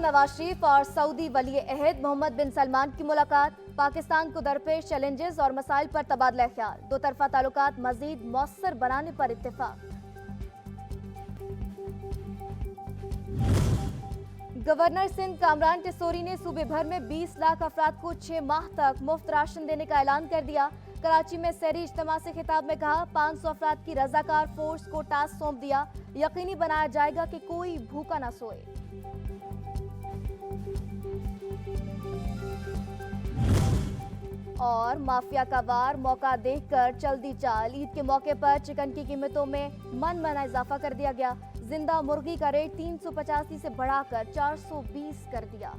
नवाज शरीफ और सऊदी वली अहद मोहम्मद बिन सलमान की मुलाकात। पाकिस्तान को दरपेश चैलेंजेस और मसाइल पर तबादला ख्याल। दो तरफा ताल्लुकात मजीद मौसर बनाने पर इत्तेफाक। गवर्नर सिंध कामरान टेसोरी ने सूबे भर में 20 लाख अफराद को 6 माह तक मुफ्त राशन देने का ऐलान कर दिया। कराची में शहरी इज्तिमा से खिताब में कहा, 500 अफराद की रजाकार फोर्स को टास्क सौंप दिया। यकीनी बनाया जाएगा कि कोई भूखा न सोए। और माफिया का वार, मौका देखकर चल दी चाल। ईद के मौके पर चिकन की कीमतों में मन माना इजाफा कर दिया गया। जिंदा मुर्गी का रेट 385 से बढ़ाकर 420 कर दिया।